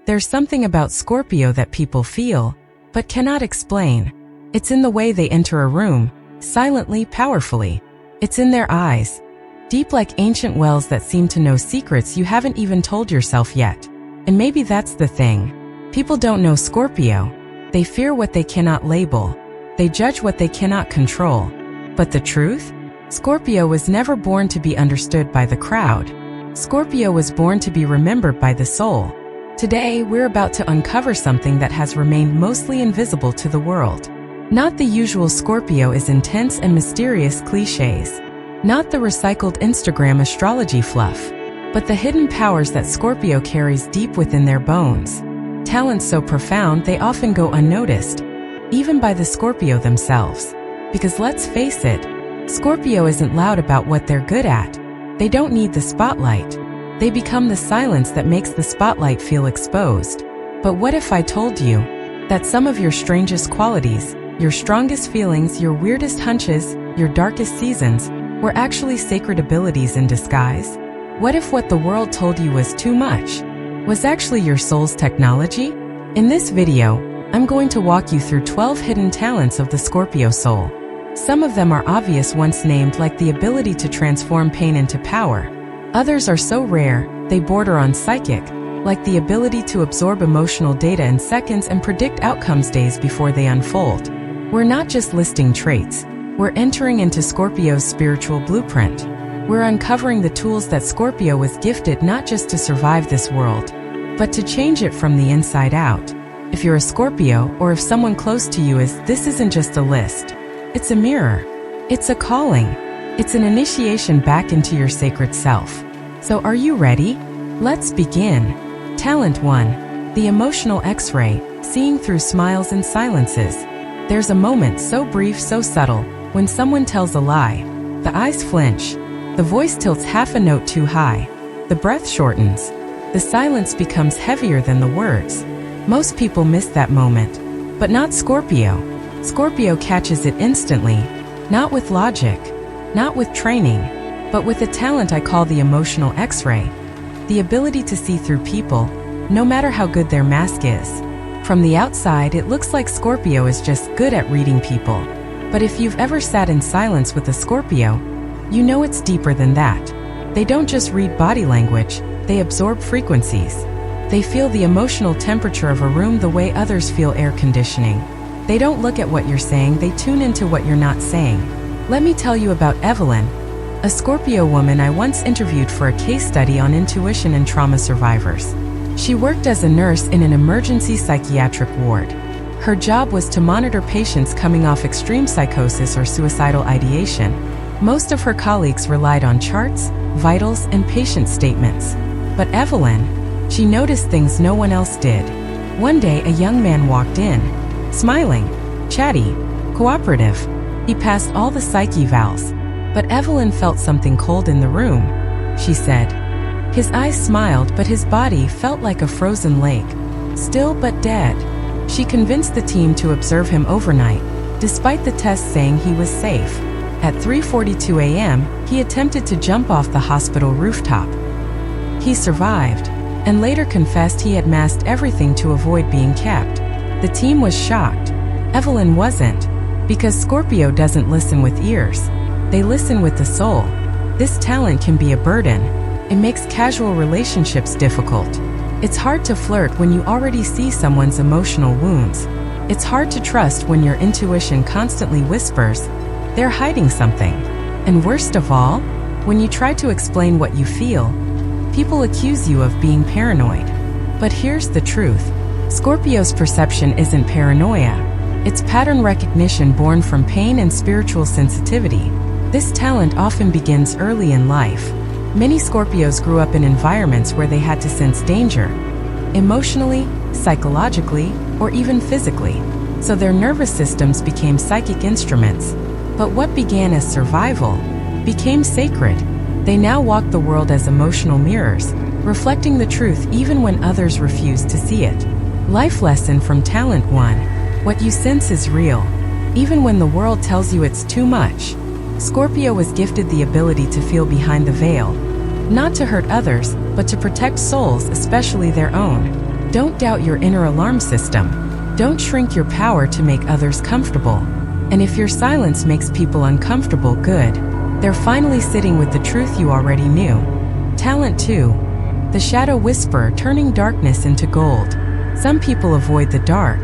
There's something about Scorpio that people feel, but cannot explain. It's in the way they enter a room, silently, powerfully. It's in their eyes, deep like ancient wells that seem to know secrets you haven't even told yourself yet. And maybe that's the thing. People don't know Scorpio. They fear what they cannot label. They judge what they cannot control. But the truth? Scorpio was never born to be understood by the crowd. Scorpio was born to be remembered by the soul. Today, we're about to uncover something that has remained mostly invisible to the world. Not the usual Scorpio is intense and mysterious cliches. Not the recycled Instagram astrology fluff. But the hidden powers that Scorpio carries deep within their bones. Talents so profound they often go unnoticed, even by the Scorpio themselves. Because let's face it, Scorpio isn't loud about what they're good at. They don't need the spotlight. They become the silence that makes the spotlight feel exposed. But what if I told you that some of your strangest qualities, your strongest feelings, your weirdest hunches, your darkest seasons, were actually sacred abilities in disguise? What if what the world told you was too much was actually your soul's technology? In this video, I'm going to walk you through 12 hidden talents of the Scorpio soul. Some of them are obvious once named, like the ability to transform pain into power. Others are so rare, they border on psychic, like the ability to absorb emotional data in seconds and predict outcomes days before they unfold. We're not just listing traits, we're entering into Scorpio's spiritual blueprint. We're uncovering the tools that Scorpio was gifted not just to survive this world, but to change it from the inside out. If you're a Scorpio, or if someone close to you is, this isn't just a list. It's a mirror. It's a calling. It's an initiation back into your sacred self. So are you ready? Let's begin. Talent 1. The emotional X-ray, seeing through smiles and silences. There's a moment so brief, so subtle, when someone tells a lie. The eyes flinch. The voice tilts half a note too high. The breath shortens. The silence becomes heavier than the words. Most people miss that moment. But not Scorpio. Scorpio catches it instantly. Not with logic. Not with training. But with a talent I call the emotional X-ray. The ability to see through people, no matter how good their mask is. From the outside, it looks like Scorpio is just good at reading people. But if you've ever sat in silence with a Scorpio, you know it's deeper than that. They don't just read body language, they absorb frequencies. They feel the emotional temperature of a room the way others feel air conditioning. They don't look at what you're saying, they tune into what you're not saying. Let me tell you about Evelyn, a Scorpio woman I once interviewed for a case study on intuition and trauma survivors. She worked as a nurse in an emergency psychiatric ward. Her job was to monitor patients coming off extreme psychosis or suicidal ideation. Most of her colleagues relied on charts, vitals, and patient statements. But Evelyn, she noticed things no one else did. One day, a young man walked in, smiling, chatty, cooperative. He passed all the psych evals. But Evelyn felt something cold in the room. She said. His eyes smiled, but his body felt like a frozen lake, still but dead. She convinced the team to observe him overnight, despite the test saying he was safe. At 3:42 a.m., he attempted to jump off the hospital rooftop. He survived, and later confessed he had masked everything to avoid being kept. The team was shocked. Evelyn wasn't, because Scorpio doesn't listen with ears. They listen with the soul. This talent can be a burden. It makes casual relationships difficult. It's hard to flirt when you already see someone's emotional wounds. It's hard to trust when your intuition constantly whispers, they're hiding something. And worst of all, when you try to explain what you feel, people accuse you of being paranoid. But here's the truth. Scorpio's perception isn't paranoia. It's pattern recognition born from pain and spiritual sensitivity. This talent often begins early in life. Many Scorpios grew up in environments where they had to sense danger, emotionally, psychologically, or even physically. So their nervous systems became psychic instruments. But what began as survival became sacred. They now walk the world as emotional mirrors, reflecting the truth even when others refuse to see it. Life lesson from Talent 1. What you sense is real, even when the world tells you it's too much. Scorpio was gifted the ability to feel behind the veil, not to hurt others, but to protect souls, especially their own. Don't doubt your inner alarm system. Don't shrink your power to make others comfortable. And if your silence makes people uncomfortable, good. They're finally sitting with the truth you already knew. Talent 2. The shadow whisperer, turning darkness into gold. Some people avoid the dark.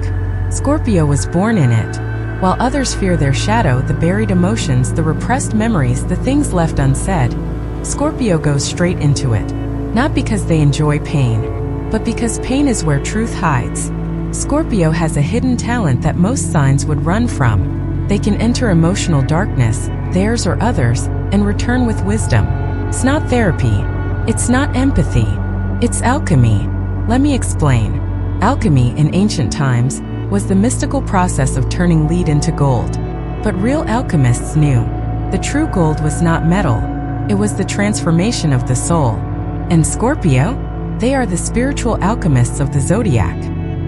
Scorpio was born in it. While others fear their shadow, the buried emotions, the repressed memories, the things left unsaid, Scorpio goes straight into it. Not because they enjoy pain, but because pain is where truth hides. Scorpio has a hidden talent that most signs would run from. They can enter emotional darkness, theirs or others, and return with wisdom. It's not therapy. It's not empathy. It's alchemy. Let me explain. Alchemy in ancient times was the mystical process of turning lead into gold. But real alchemists knew the true gold was not metal. It was the transformation of the soul. And Scorpio? They are the spiritual alchemists of the Zodiac.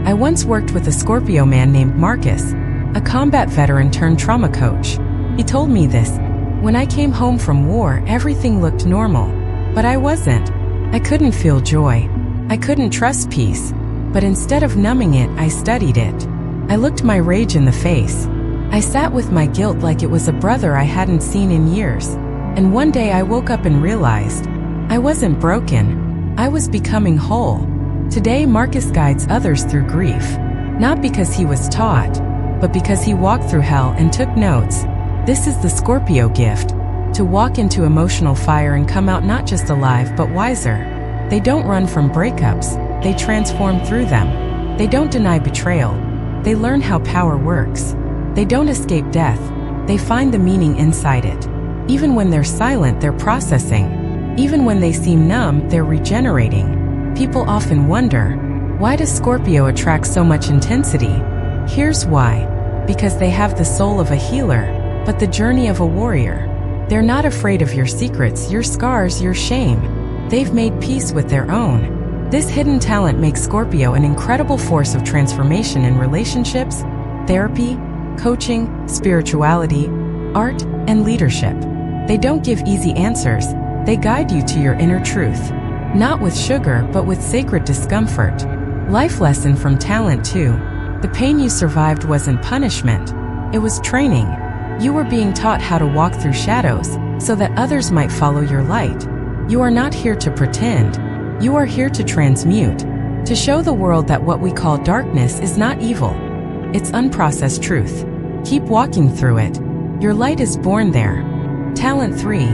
I once worked with a Scorpio man named Marcus, a combat veteran turned trauma coach. He told me this. When I came home from war, everything looked normal. But I wasn't. I couldn't feel joy. I couldn't trust peace. But instead of numbing it, I studied it. I looked my rage in the face. I sat with my guilt like it was a brother I hadn't seen in years. And one day I woke up and realized I wasn't broken. I was becoming whole. Today, Marcus guides others through grief. Not because he was taught, but because he walked through hell and took notes. This is the Scorpio gift. To walk into emotional fire and come out not just alive but wiser. They don't run from breakups. They transform through them. They don't deny betrayal. They learn how power works. They don't escape death. They find the meaning inside it. Even when they're silent, they're processing. Even when they seem numb, they're regenerating. People often wonder, why does Scorpio attract so much intensity? Here's why. Because they have the soul of a healer, but the journey of a warrior. They're not afraid of your secrets, your scars, your shame. They've made peace with their own. This hidden talent makes Scorpio an incredible force of transformation in relationships, therapy, coaching, spirituality, art, and leadership. They don't give easy answers. They guide you to your inner truth. Not with sugar, but with sacred discomfort. Life lesson from talent 2. The pain you survived wasn't punishment. It was training. You were being taught how to walk through shadows so that others might follow your light. You are not here to pretend. You are here to transmute, to show the world that what we call darkness is not evil. It's unprocessed truth. Keep walking through it. Your light is born there. Talent 3.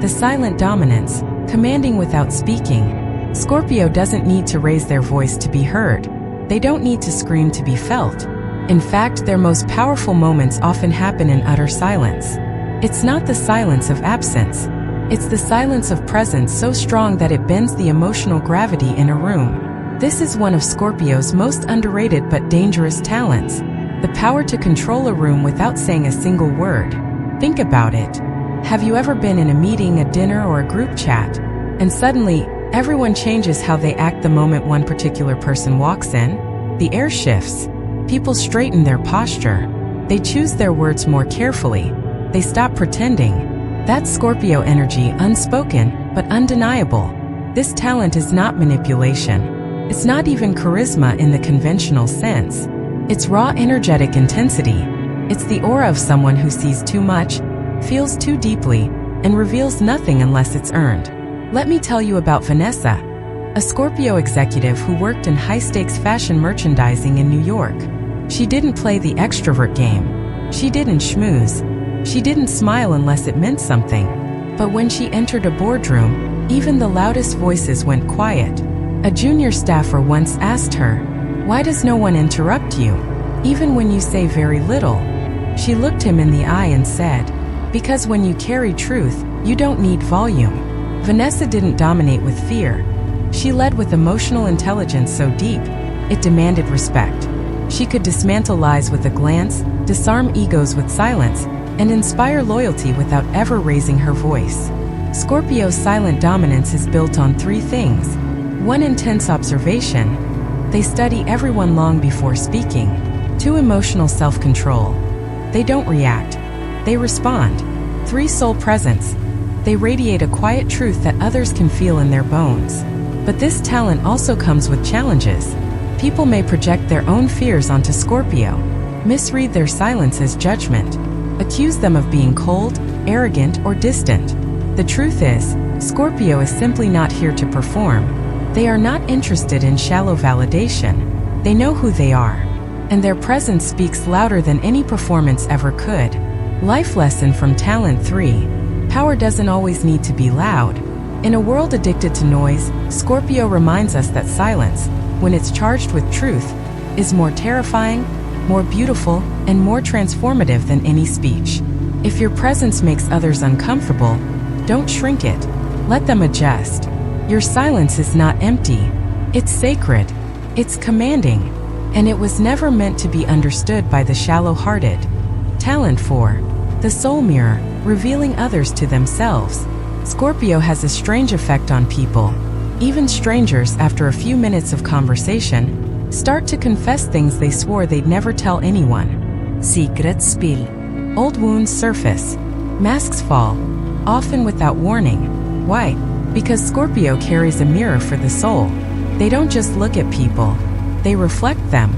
The silent dominance, commanding without speaking. Scorpio doesn't need to raise their voice to be heard. They don't need to scream to be felt. In fact, their most powerful moments often happen in utter silence. It's not the silence of absence. It's the silence of presence so strong that it bends the emotional gravity in a room. This is one of Scorpio's most underrated but dangerous talents. The power to control a room without saying a single word. Think about it. Have you ever been in a meeting, a dinner, or a group chat, and suddenly, everyone changes how they act the moment one particular person walks in? The air shifts. People straighten their posture. They choose their words more carefully. They stop pretending. That's Scorpio energy, unspoken, but undeniable. This talent is not manipulation. It's not even charisma in the conventional sense. It's raw energetic intensity. It's the aura of someone who sees too much, feels too deeply, and reveals nothing unless it's earned. Let me tell you about Vanessa, a Scorpio executive who worked in high-stakes fashion merchandising in New York. She didn't play the extrovert game. She didn't schmooze. She didn't smile unless it meant something. But when she entered a boardroom, even the loudest voices went quiet. A junior staffer once asked her, "Why does no one interrupt you, even when you say very little?" She looked him in the eye and said, "Because when you carry truth, you don't need volume." Vanessa didn't dominate with fear. She led with emotional intelligence so deep, it demanded respect. She could dismantle lies with a glance, disarm egos with silence, and inspire loyalty without ever raising her voice. Scorpio's silent dominance is built on 3 things. 1. Intense observation. They study everyone long before speaking. 2. Emotional self-control. They don't react. They respond. 3. Soul presence. They radiate a quiet truth that others can feel in their bones. But this talent also comes with challenges. People may project their own fears onto Scorpio, misread their silence as judgment, accuse them of being cold, arrogant, or distant. The truth is, Scorpio is simply not here to perform. They are not interested in shallow validation. They know who they are, and their presence speaks louder than any performance ever could. Life lesson from Talent 3. Power doesn't always need to be loud. In a world addicted to noise, Scorpio reminds us that silence, when it's charged with truth, is more terrifying, more beautiful, and more transformative than any speech. If your presence makes others uncomfortable, don't shrink it. Let them adjust. Your silence is not empty. It's sacred. It's commanding. And it was never meant to be understood by the shallow-hearted. Talent 4. The soul mirror, revealing others to themselves. Scorpio has a strange effect on people. Even strangers, after a few minutes of conversation, start to confess things they swore they'd never tell anyone. Secrets spill. Old wounds surface. Masks fall, often without warning. Why? Because Scorpio carries a mirror for the soul. They don't just look at people, they reflect them.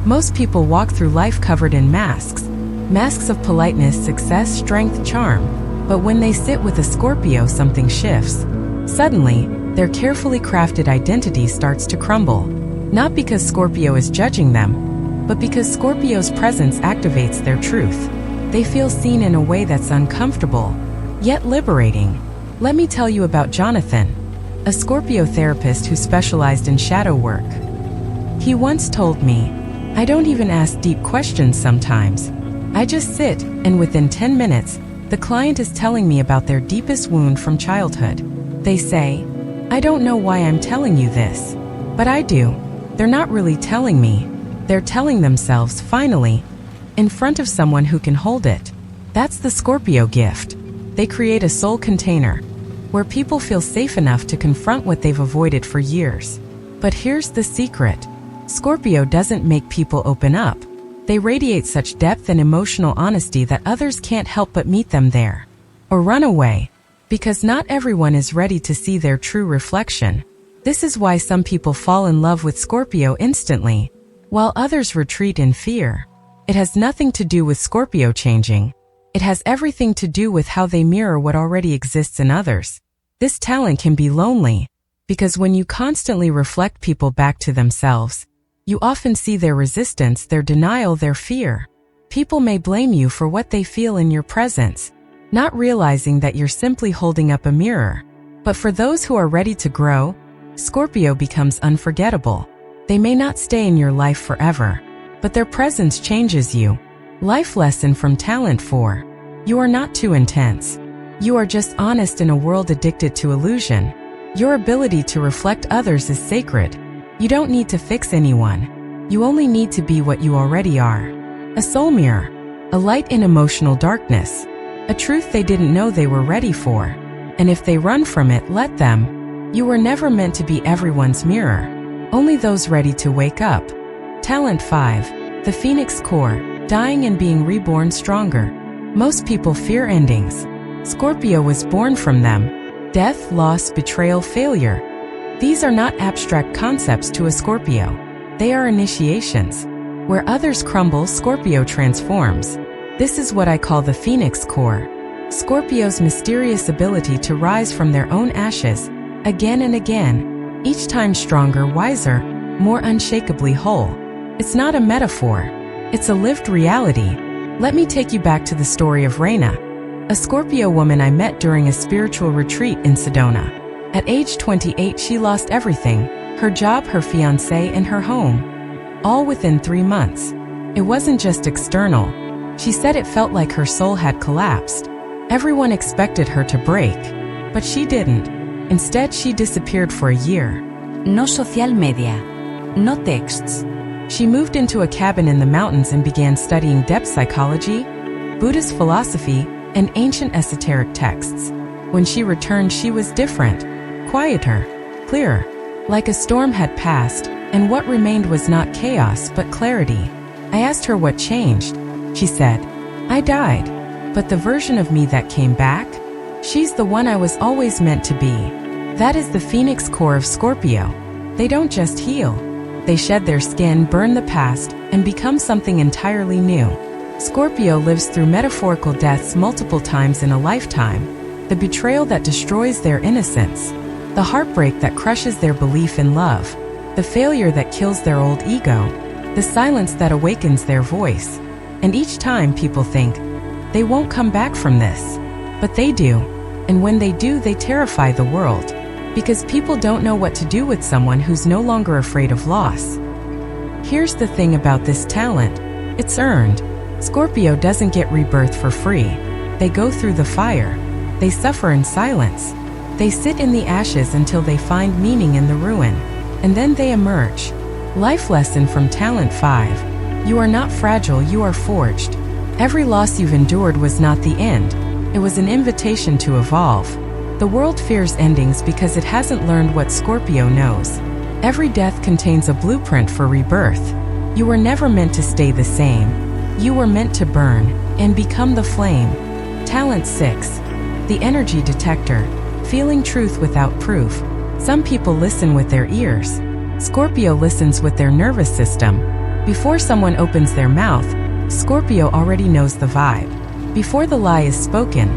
Most people walk through life covered in masks. Masks of politeness, success, strength, charm. But when they sit with a Scorpio, something shifts. Suddenly, their carefully crafted identity starts to crumble. Not because Scorpio is judging them, but because Scorpio's presence activates their truth. They feel seen in a way that's uncomfortable, yet liberating. Let me tell you about Jonathan, a Scorpio therapist who specialized in shadow work. He once told me, "I don't even ask deep questions sometimes. I just sit, and within 10 minutes, the client is telling me about their deepest wound from childhood. They say, 'I don't know why I'm telling you this, but I do.' They're not really telling me. They're telling themselves, finally, in front of someone who can hold it." That's the Scorpio gift. They create a soul container, where people feel safe enough to confront what they've avoided for years. But here's the secret. Scorpio doesn't make people open up. They radiate such depth and emotional honesty that others can't help but meet them there, or run away, because not everyone is ready to see their true reflection. This is why some people fall in love with Scorpio instantly, while others retreat in fear. It has nothing to do with Scorpio changing. It has everything to do with how they mirror what already exists in others. This talent can be lonely, because when you constantly reflect people back to themselves, you often see their resistance, their denial, their fear. People may blame you for what they feel in your presence, not realizing that you're simply holding up a mirror. But for those who are ready to grow, Scorpio becomes unforgettable. They may not stay in your life forever, but their presence changes you. Life lesson from Talent 4. You are not too intense. You are just honest in a world addicted to illusion. Your ability to reflect others is sacred. You don't need to fix anyone. You only need to be what you already are. A soul mirror, a light in emotional darkness, a truth they didn't know they were ready for. And if they run from it, let them. You were never meant to be everyone's mirror, only those ready to wake up. Talent 5. The Phoenix Core, dying and being reborn stronger. Most people fear endings. Scorpio was born from them. Death, loss, betrayal, failure. These are not abstract concepts to a Scorpio. They are initiations. Where others crumble, Scorpio transforms. This is what I call the Phoenix Core. Scorpio's mysterious ability to rise from their own ashes, again and again, each time stronger, wiser, more unshakably whole. It's not a metaphor. It's a lived reality. Let me take you back to the story of Reina, a Scorpio woman I met during a spiritual retreat in Sedona. At age 28, she lost everything, her job, her fiancé, and her home, all within 3 months. It wasn't just external. She said it felt like her soul had collapsed. Everyone expected her to break, but she didn't. Instead, she disappeared for a year. No social media, no texts. She moved into a cabin in the mountains and began studying depth psychology, Buddhist philosophy, and ancient esoteric texts. When she returned, she was different. Quieter, clearer, like a storm had passed, and what remained was not chaos but clarity. I asked her what changed. She said, "I died, but the version of me that came back, she's the one I was always meant to be." That is the Phoenix Core of Scorpio. They don't just heal, They shed their skin, burn the past, and become something entirely new. Scorpio lives through metaphorical deaths multiple times in a lifetime, the betrayal that destroys their innocence, the heartbreak that crushes their belief in love, the failure that kills their old ego, the silence that awakens their voice. And each time people think, they won't come back from this. But they do. And when they do, they terrify the world. Because people don't know what to do with someone who's no longer afraid of loss. Here's the thing about this talent. It's earned. Scorpio doesn't get rebirth for free. They go through the fire. They suffer in silence. They sit in the ashes until they find meaning in the ruin. And then they emerge. Life lesson from Talent 5. You are not fragile, you are forged. Every loss you've endured was not the end. It was an invitation to evolve. The world fears endings because it hasn't learned what Scorpio knows. Every death contains a blueprint for rebirth. You were never meant to stay the same. You were meant to burn and become the flame. Talent 6. The energy detector. Feeling truth without proof. Some people listen with their ears. Scorpio listens with their nervous system. Before someone opens their mouth, Scorpio already knows the vibe. Before the lie is spoken,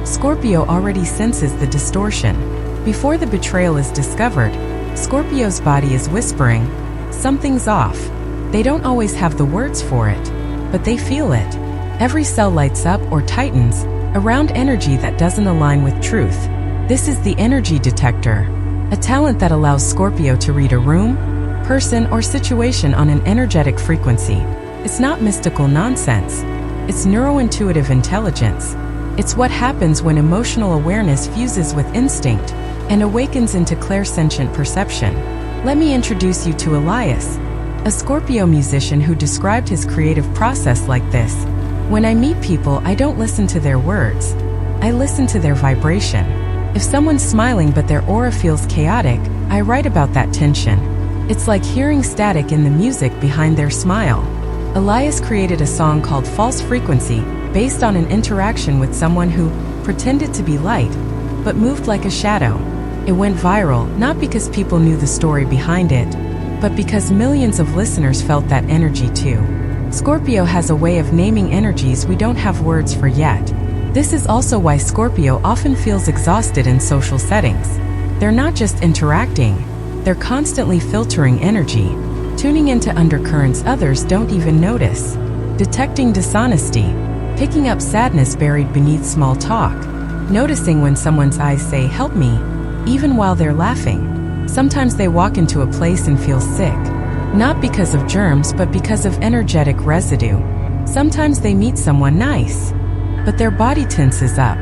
Scorpio already senses the distortion. Before the betrayal is discovered, Scorpio's body is whispering, something's off. They don't always have the words for it, but they feel it. Every cell lights up or tightens around energy that doesn't align with truth. This is the energy detector, a talent that allows Scorpio to read a room, person, or situation on an energetic frequency. It's not mystical nonsense. It's neurointuitive intelligence. It's what happens when emotional awareness fuses with instinct and awakens into clairsentient perception. Let me introduce you to Elias, a Scorpio musician who described his creative process like this. When I meet people, I don't listen to their words. I listen to their vibration. If someone's smiling but their aura feels chaotic, I write about that tension. It's like hearing static in the music behind their smile. Elias created a song called False Frequency, based on an interaction with someone who pretended to be light, but moved like a shadow. It went viral, not because people knew the story behind it, but because millions of listeners felt that energy too. Scorpio has a way of naming energies we don't have words for yet. This is also why Scorpio often feels exhausted in social settings. They're not just interacting, they're constantly filtering energy, tuning into undercurrents others don't even notice, detecting dishonesty, picking up sadness buried beneath small talk, noticing when someone's eyes say, "Help me," even while they're laughing. Sometimes they walk into a place and feel sick, not because of germs but because of energetic residue. Sometimes they meet someone nice, but their body tenses up,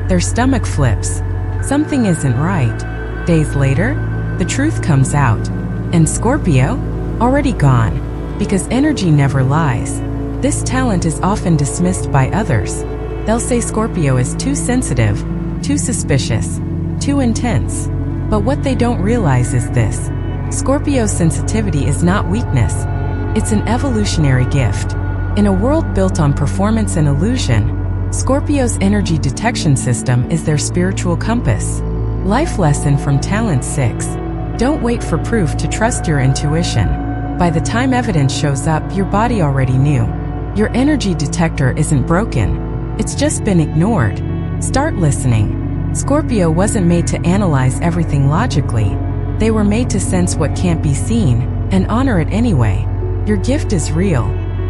their stomach flips. Something isn't right. Days later, the truth comes out. And Scorpio? Already gone. Because energy never lies. This talent is often dismissed by others. They'll say Scorpio is too sensitive, too suspicious, too intense. But what they don't realize is this. Scorpio's sensitivity is not weakness. It's an evolutionary gift. In a world built on performance and illusion, Scorpio's energy detection system is their spiritual compass. Life lesson from Talent 6. Don't wait for proof to trust your intuition. By the time evidence shows up, your body already knew. Your energy detector isn't broken. It's just been ignored. Start listening. Scorpio wasn't made to analyze everything logically. They were made to sense what can't be seen and honor it anyway. Your gift is real,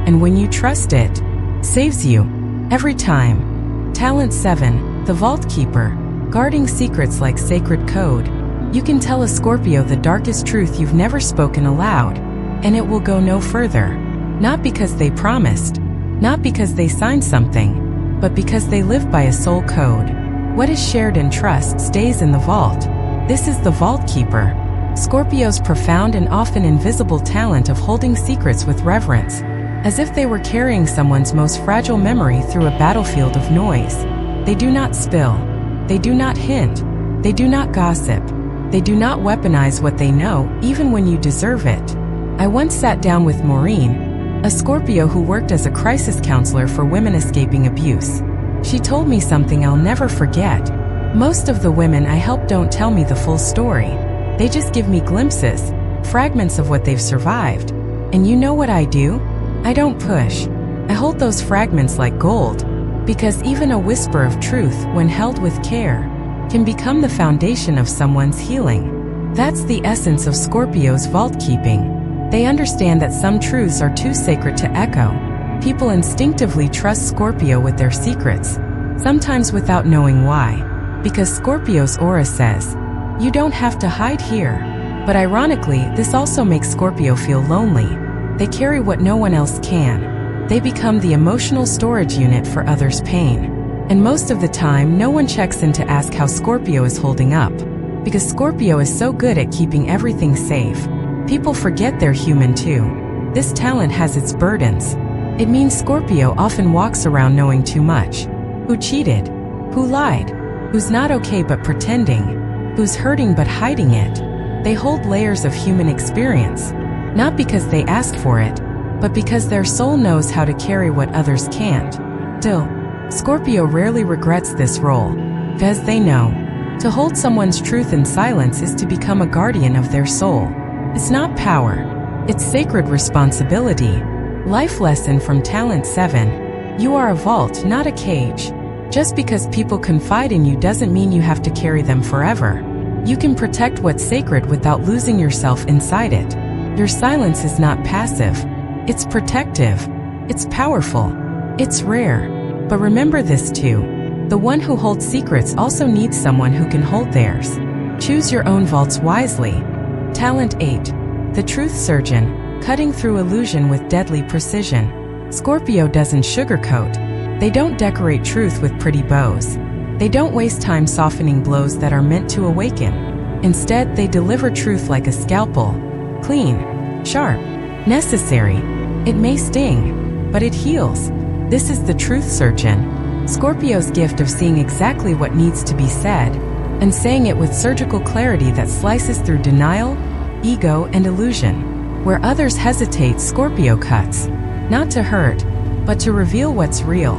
and when you trust it, saves you. Every time. Talent 7. The Vault Keeper. Guarding secrets like sacred code. You can tell a Scorpio the darkest truth you've never spoken aloud, and it will go no further. Not because they promised, not because they signed something, but because they live by a soul code. What is shared in trust stays in the vault. This is the Vault Keeper. Scorpio's profound and often invisible talent of holding secrets with reverence, as if they were carrying someone's most fragile memory through a battlefield of noise. They do not spill. They do not hint. They do not gossip. They do not weaponize what they know, even when you deserve it. I once sat down with Maureen, a Scorpio who worked as a crisis counselor for women escaping abuse. She told me something I'll never forget. Most of the women I help don't tell me the full story. They just give me glimpses, fragments of what they've survived. And you know what I do? I don't push. I hold those fragments like gold, because even a whisper of truth, when held with care, can become the foundation of someone's healing. That's the essence of Scorpio's vault keeping. They understand that some truths are too sacred to echo. People instinctively trust Scorpio with their secrets, sometimes without knowing why, because Scorpio's aura says, "You don't have to hide here." But ironically, this also makes Scorpio feel lonely. They carry what no one else can. They become the emotional storage unit for others' pain. And most of the time, no one checks in to ask how Scorpio is holding up, because Scorpio is so good at keeping everything safe. People forget they're human too. This talent has its burdens. It means Scorpio often walks around knowing too much. Who cheated? Who lied? Who's not okay but pretending? Who's hurting but hiding it? They hold layers of human experience, not because they asked for it, but because their soul knows how to carry what others can't. Still, Scorpio rarely regrets this role, because they know, to hold someone's truth in silence is to become a guardian of their soul. It's not power, it's sacred responsibility. Life lesson from Talent 7. You are a vault, not a cage. Just because people confide in you doesn't mean you have to carry them forever. You can protect what's sacred without losing yourself inside it. Your silence is not passive. It's protective. It's powerful. It's rare. But remember this too. The one who holds secrets also needs someone who can hold theirs. Choose your own vaults wisely. Talent 8. The Truth Surgeon, cutting through illusion with deadly precision. Scorpio doesn't sugarcoat. They don't decorate truth with pretty bows. They don't waste time softening blows that are meant to awaken. Instead, they deliver truth like a scalpel. Clean, sharp, necessary. It may sting, but it heals. This is the Truth Surgeon. Scorpio's gift of seeing exactly what needs to be said, and saying it with surgical clarity that slices through denial, ego, and illusion. Where others hesitate, Scorpio cuts. Not to hurt, but to reveal what's real.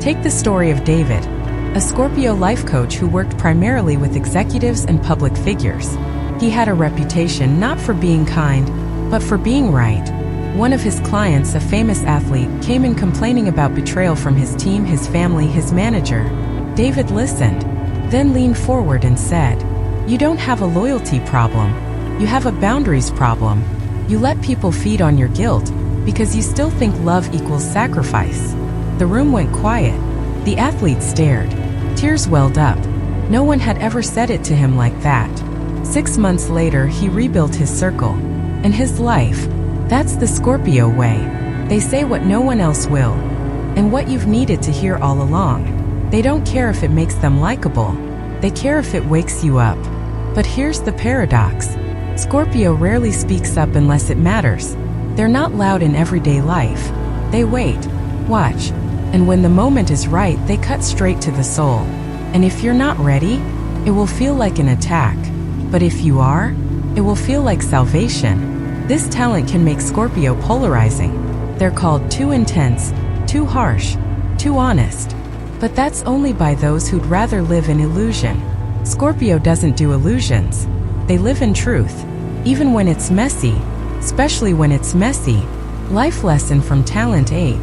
Take the story of David, a Scorpio life coach who worked primarily with executives and public figures. He had a reputation not for being kind, but for being right. One of his clients, a famous athlete, came in complaining about betrayal from his team, his family, his manager. David listened, then leaned forward and said, "You don't have a loyalty problem. You have a boundaries problem. You let people feed on your guilt because you still think love equals sacrifice." The room went quiet. The athlete stared. Tears welled up. No one had ever said it to him like that. 6 months later, he rebuilt his circle. And his life. That's the Scorpio way. They say what no one else will. And what you've needed to hear all along. They don't care if it makes them likable. They care if it wakes you up. But here's the paradox. Scorpio rarely speaks up unless it matters. They're not loud in everyday life. They wait, watch, and when the moment is right, they cut straight to the soul. And if you're not ready, it will feel like an attack. But if you are, it will feel like salvation. This talent can make Scorpio polarizing. They're called too intense, too harsh, too honest. But that's only by those who'd rather live in illusion. Scorpio doesn't do illusions. They live in truth, even when it's messy, especially when it's messy. Life lesson from Talent 8.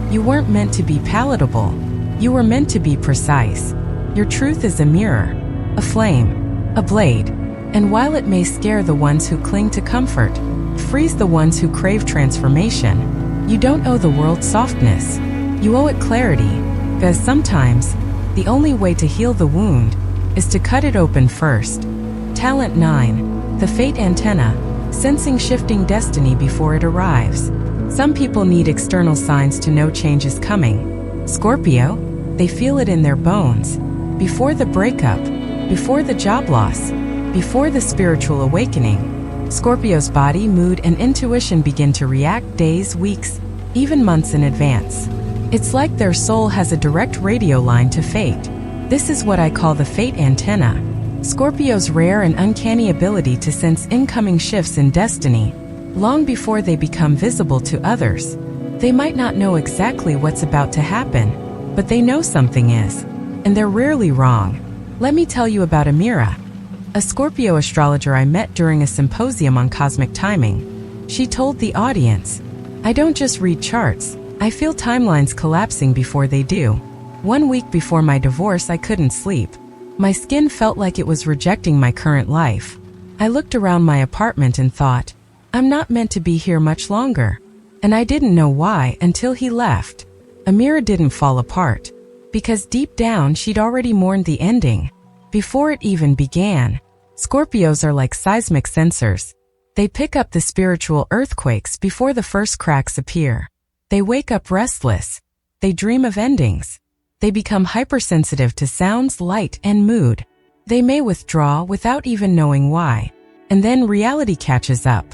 You weren't meant to be palatable. You were meant to be precise. Your truth is a mirror, a flame, a blade. And while it may scare the ones who cling to comfort, frees the ones who crave transformation, you don't owe the world softness. You owe it clarity, because sometimes the only way to heal the wound is to cut it open first. Talent 9. The Fate Antenna, sensing shifting destiny before it arrives. Some people need external signs to know change is coming. Scorpio, they feel it in their bones. Before the breakup, before the job loss, before the spiritual awakening, Scorpio's body, mood, and intuition begin to react days, weeks, even months in advance. It's like their soul has a direct radio line to fate. This is what I call the fate antenna. Scorpio's rare and uncanny ability to sense incoming shifts in destiny, long before they become visible to others. They might not know exactly what's about to happen, but they know something is. And they're rarely wrong. Let me tell you about Amira. a Scorpio astrologer I met during a symposium on cosmic timing. She told the audience, "I don't just read charts, I feel timelines collapsing before they do. 1 week before my divorce, I couldn't sleep. My skin felt like it was rejecting my current life. I looked around my apartment and thought, I'm not meant to be here much longer. And I didn't know why until he left." Amira didn't fall apart, because deep down she'd already mourned the ending before it even began. Scorpios are like seismic sensors. They pick up the spiritual earthquakes before the first cracks appear. They wake up restless. They dream of endings. They become hypersensitive to sounds, light, and mood. They may withdraw without even knowing why. And then reality catches up.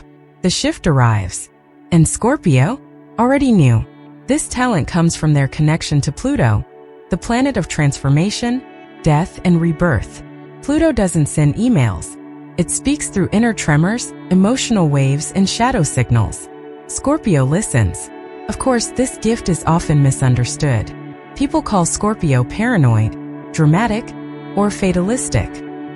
The shift arrives. And Scorpio already knew. This talent comes from their connection to Pluto, the planet of transformation, death, and rebirth. Pluto doesn't send emails. It speaks through inner tremors, emotional waves, and shadow signals. Scorpio listens. Of course, this gift is often misunderstood. People call Scorpio paranoid, dramatic, or fatalistic.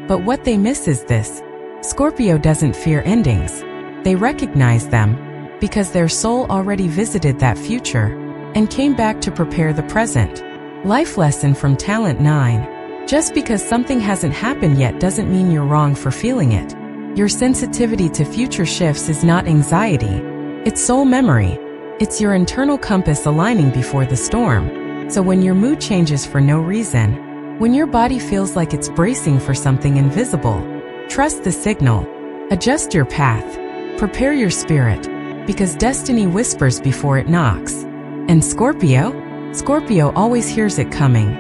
But what they miss is this. Scorpio doesn't fear endings. They recognize them because their soul already visited that future and came back to prepare the present. Life lesson from Talent 9. Just because something hasn't happened yet doesn't mean you're wrong for feeling it. Your sensitivity to future shifts is not anxiety. It's soul memory. It's your internal compass aligning before the storm. So when your mood changes for no reason, when your body feels like it's bracing for something invisible, trust the signal. Adjust your path. Prepare your spirit, because destiny whispers before it knocks. And Scorpio? Scorpio always hears it coming.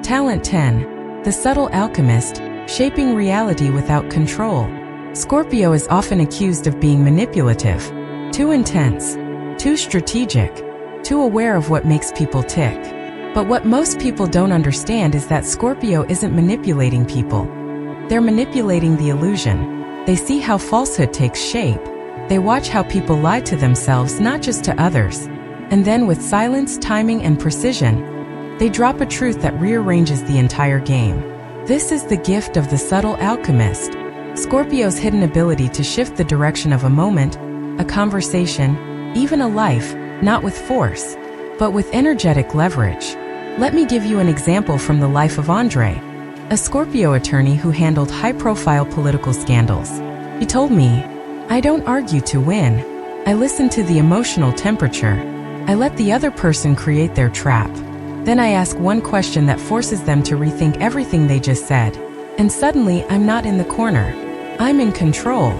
Talent 10. The subtle alchemist, shaping reality without control. Scorpio is often accused of being manipulative, too intense, too strategic, too aware of what makes people tick. But what most people don't understand is that Scorpio isn't manipulating people. They're manipulating the illusion. They see how falsehood takes shape. They watch how people lie to themselves, not just to others. And then with silence, timing, and precision, they drop a truth that rearranges the entire game. This is the gift of the subtle alchemist. Scorpio's hidden ability to shift the direction of a moment, a conversation, even a life, not with force, but with energetic leverage. Let me give you an example from the life of Andre, a Scorpio attorney who handled high-profile political scandals. He told me, "I don't argue to win. I listen to the emotional temperature. I let the other person create their trap. Then I ask one question that forces them to rethink everything they just said. And suddenly, I'm not in the corner. I'm in control."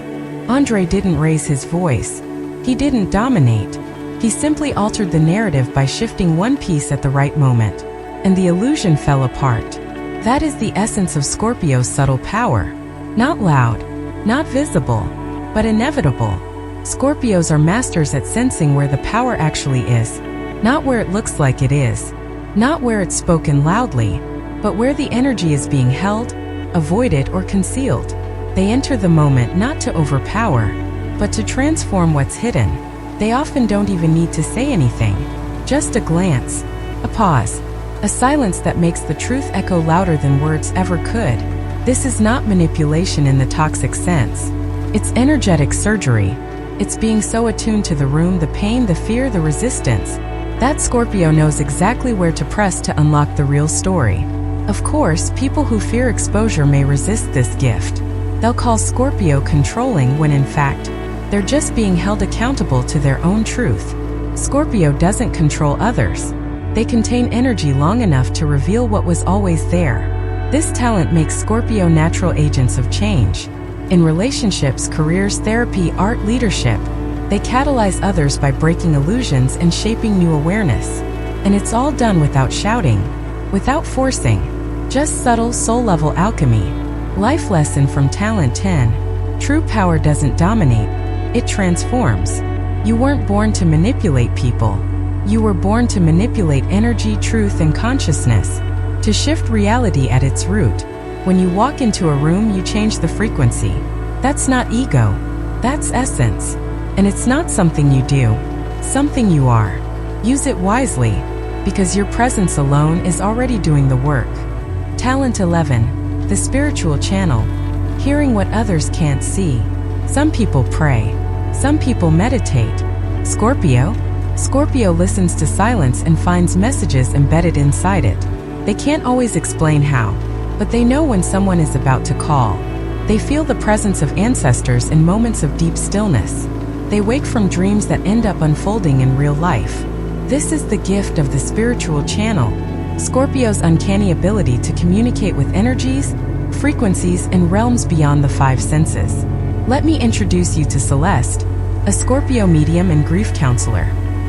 Andre didn't raise his voice. He didn't dominate. He simply altered the narrative by shifting one piece at the right moment. And the illusion fell apart. That is the essence of Scorpio's subtle power. Not loud, not visible, but inevitable. Scorpios are masters at sensing where the power actually is, not where it looks like it is, not where it's spoken loudly, but where the energy is being held, avoided, or concealed. They enter the moment not to overpower, but to transform what's hidden. They often don't even need to say anything, just a glance, a pause, a silence that makes the truth echo louder than words ever could. This is not manipulation in the toxic sense. It's energetic surgery. It's being so attuned to the room, the pain, the fear, the resistance. That Scorpio knows exactly where to press to unlock the real story. Of course, people who fear exposure may resist this gift. They'll call Scorpio controlling when in fact, they're just being held accountable to their own truth. Scorpio doesn't control others. They contain energy long enough to reveal what was always there. This talent makes Scorpio natural agents of change. In relationships, careers, therapy, art, leadership, they catalyze others by breaking illusions and shaping new awareness. And it's all done without shouting, without forcing, just subtle soul-level alchemy. Life lesson from Talent 10. True power doesn't dominate, it transforms. You weren't born to manipulate people. You were born to manipulate energy, truth, and consciousness, to shift reality at its root. When you walk into a room, you change the frequency. That's not ego, that's essence. And it's not something you do, something you are. Use it wisely, because your presence alone is already doing the work. Talent 11. The spiritual channel, hearing what others can't see. Some people pray. Some people meditate. Scorpio? Scorpio listens to silence and finds messages embedded inside it. They can't always explain how, but they know when someone is about to call. They feel the presence of ancestors in moments of deep stillness. They wake from dreams that end up unfolding in real life. This is the gift of the spiritual channel, Scorpio's uncanny ability to communicate with energies, frequencies, and realms beyond the five senses. Let me introduce you to Celeste, a Scorpio medium and grief counselor.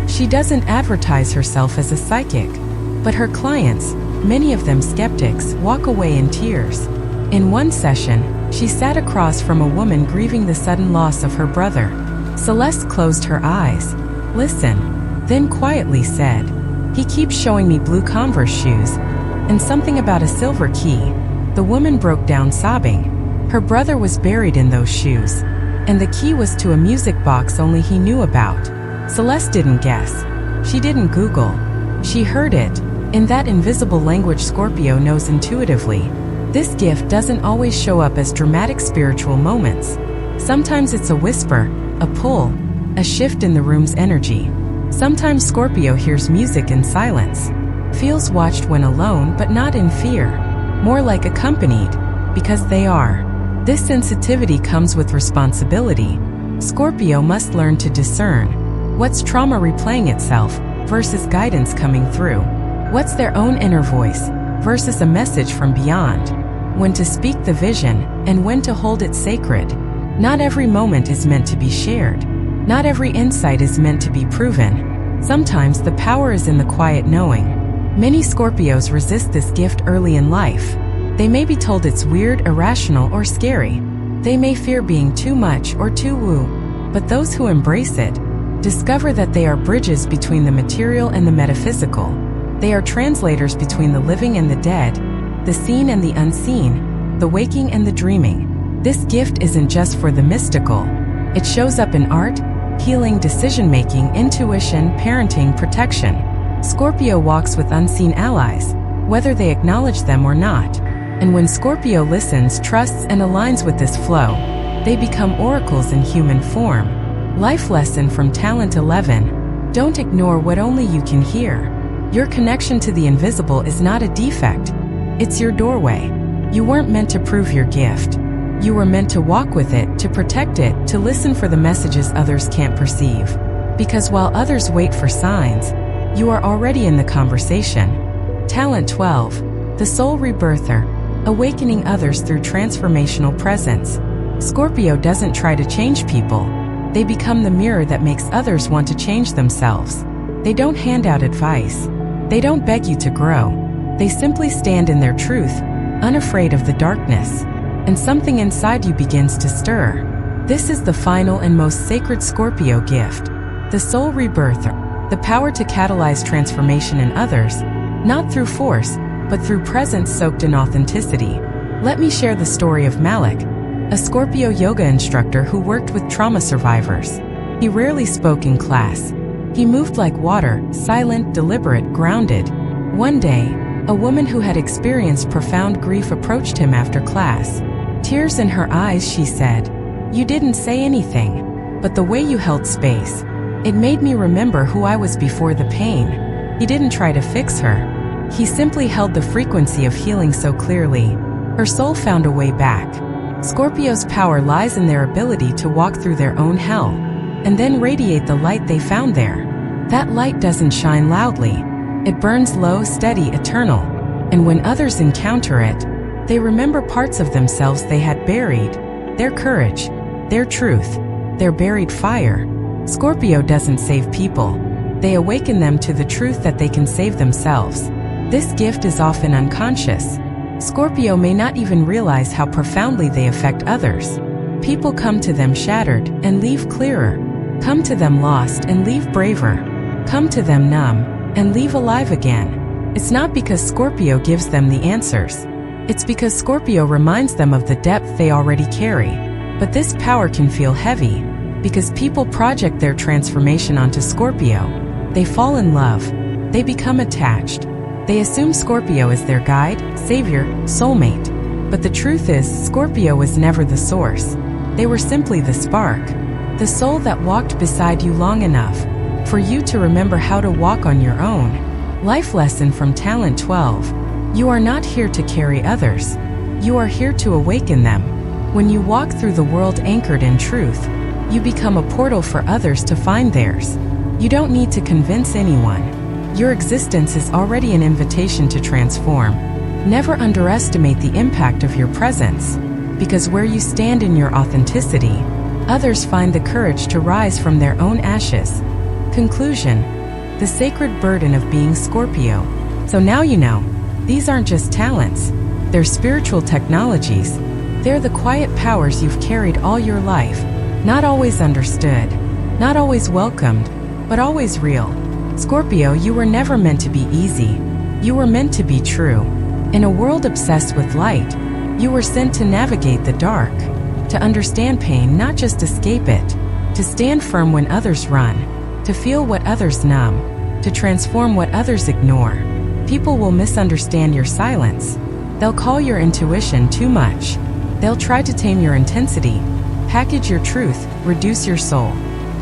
She doesn't advertise herself as a psychic, but her clients, many of them skeptics, walk away in tears. In one session, she sat across from a woman grieving the sudden loss of her brother. Celeste closed her eyes, listened, then quietly said, "He keeps showing me blue Converse shoes, and something about a silver key." The woman broke down sobbing. Her brother was buried in those shoes, and the key was to a music box only he knew about. Celeste didn't guess. She didn't Google. She heard it, in that invisible language Scorpio knows intuitively. This gift doesn't always show up as dramatic spiritual moments. Sometimes it's a whisper, a pull, a shift in the room's energy. Sometimes Scorpio hears music in silence, feels watched when alone but not in fear, more like accompanied, because they are. This sensitivity comes with responsibility. Scorpio must learn to discern what's trauma replaying itself versus guidance coming through. What's their own inner voice versus a message from beyond. When to speak the vision and when to hold it sacred. Not every moment is meant to be shared. Not every insight is meant to be proven. Sometimes the power is in the quiet knowing. Many Scorpios resist this gift early in life. They may be told it's weird, irrational, or scary. They may fear being too much or too woo. But those who embrace it discover that they are bridges between the material and the metaphysical. They are translators between the living and the dead, the seen and the unseen, the waking and the dreaming. This gift isn't just for the mystical. It shows up in art, healing, decision-making, intuition, parenting, protection. Scorpio walks with unseen allies, whether they acknowledge them or not. And when Scorpio listens, trusts, and aligns with this flow, they become oracles in human form. Life lesson from Talent 11. Don't ignore what only you can hear. Your connection to the invisible is not a defect. It's your doorway. You weren't meant to prove your gift. You were meant to walk with it, to protect it, to listen for the messages others can't perceive. Because while others wait for signs, you are already in the conversation. Talent 12. The Soul Rebirther. Awakening others through transformational presence. Scorpio doesn't try to change people. They become the mirror that makes others want to change themselves. They don't hand out advice. They don't beg you to grow. They simply stand in their truth, unafraid of the darkness. And something inside you begins to stir. This is the final and most sacred Scorpio gift. The Soul Rebirther. The power to catalyze transformation in others, not through force, but through presence soaked in authenticity. Let me share the story of Malik, a Scorpio yoga instructor who worked with trauma survivors. He rarely spoke in class. He moved like water, silent, deliberate, grounded. One day, a woman who had experienced profound grief approached him after class. Tears in her eyes, she said, "You didn't say anything, but the way you held space, it made me remember who I was before the pain." He didn't try to fix her. He simply held the frequency of healing so clearly. Her soul found a way back. Scorpio's power lies in their ability to walk through their own hell, and then radiate the light they found there. That light doesn't shine loudly. It burns low, steady, eternal. And when others encounter it, they remember parts of themselves they had buried. Their courage, their truth, their buried fire. Scorpio doesn't save people. They awaken them to the truth that they can save themselves. This gift is often unconscious. Scorpio may not even realize how profoundly they affect others. People come to them shattered and leave clearer. Come to them lost and leave braver. Come to them numb and leave alive again. It's not because Scorpio gives them the answers. It's because Scorpio reminds them of the depth they already carry. But this power can feel heavy, because people project their transformation onto Scorpio. They fall in love. They become attached. They assume Scorpio is their guide, savior, soulmate. But the truth is, Scorpio was never the source. They were simply the spark, the soul that walked beside you long enough for you to remember how to walk on your own. Life lesson from Talent 12. You are not here to carry others. You are here to awaken them. When you walk through the world anchored in truth, you become a portal for others to find theirs. You don't need to convince anyone. Your existence is already an invitation to transform. Never underestimate the impact of your presence, because where you stand in your authenticity, others find the courage to rise from their own ashes. Conclusion: the sacred burden of being Scorpio. So now you know, these aren't just talents, they're spiritual technologies. They're the quiet powers you've carried all your life, not always understood, not always welcomed, but always real. Scorpio, you were never meant to be easy. You were meant to be true. In a world obsessed with light, you were sent to navigate the dark, to understand pain, not just escape it, to stand firm when others run, to feel what others numb, to transform what others ignore. People will misunderstand your silence. They'll call your intuition too much. They'll try to tame your intensity, package your truth, reduce your soul.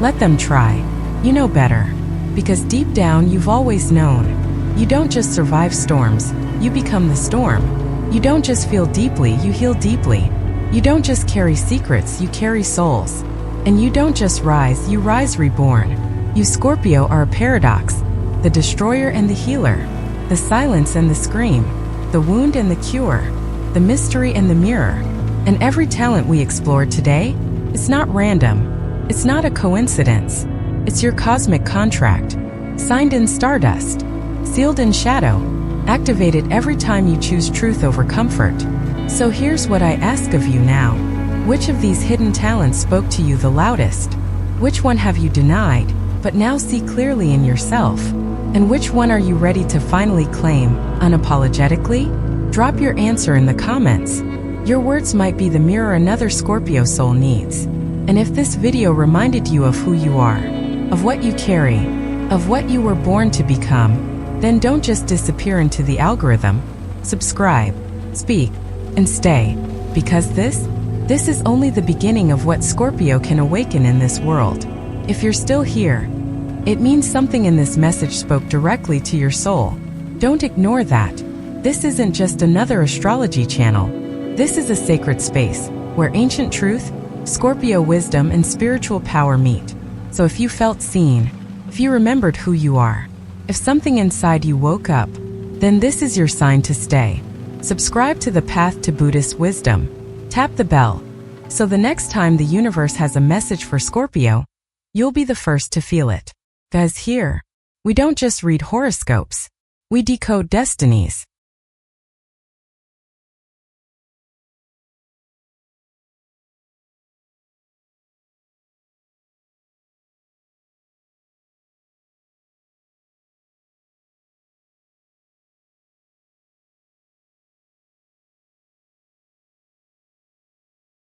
Let them try. You know better. Because deep down, you've always known. You don't just survive storms, you become the storm. You don't just feel deeply, you heal deeply. You don't just carry secrets, you carry souls. And you don't just rise, you rise reborn. You Scorpio are a paradox, the destroyer and the healer, the silence and the scream, the wound and the cure, the mystery and the mirror. And every talent we explored today, it's not random, it's not a coincidence. It's your cosmic contract, signed in stardust, sealed in shadow, activated every time you choose truth over comfort. So here's what I ask of you now. Which of these hidden talents spoke to you the loudest? Which one have you denied, but now see clearly in yourself? And which one are you ready to finally claim, unapologetically? Drop your answer in the comments. Your words might be the mirror another Scorpio soul needs. And if this video reminded you of who you are, of what you carry, of what you were born to become, then don't just disappear into the algorithm. Subscribe, speak, and stay, because this is only the beginning of what Scorpio can awaken in this world. If you're still here, it means something in this message spoke directly to your soul. Don't ignore that. This isn't just another astrology channel. This is a sacred space where ancient truth, Scorpio wisdom, and spiritual power meet. So if you felt seen, if you remembered who you are, if something inside you woke up, then this is your sign to stay. Subscribe to the Path to Buddhist Wisdom. Tap the bell, so the next time the universe has a message for Scorpio, you'll be the first to feel it. Because here, we don't just read horoscopes, we decode destinies.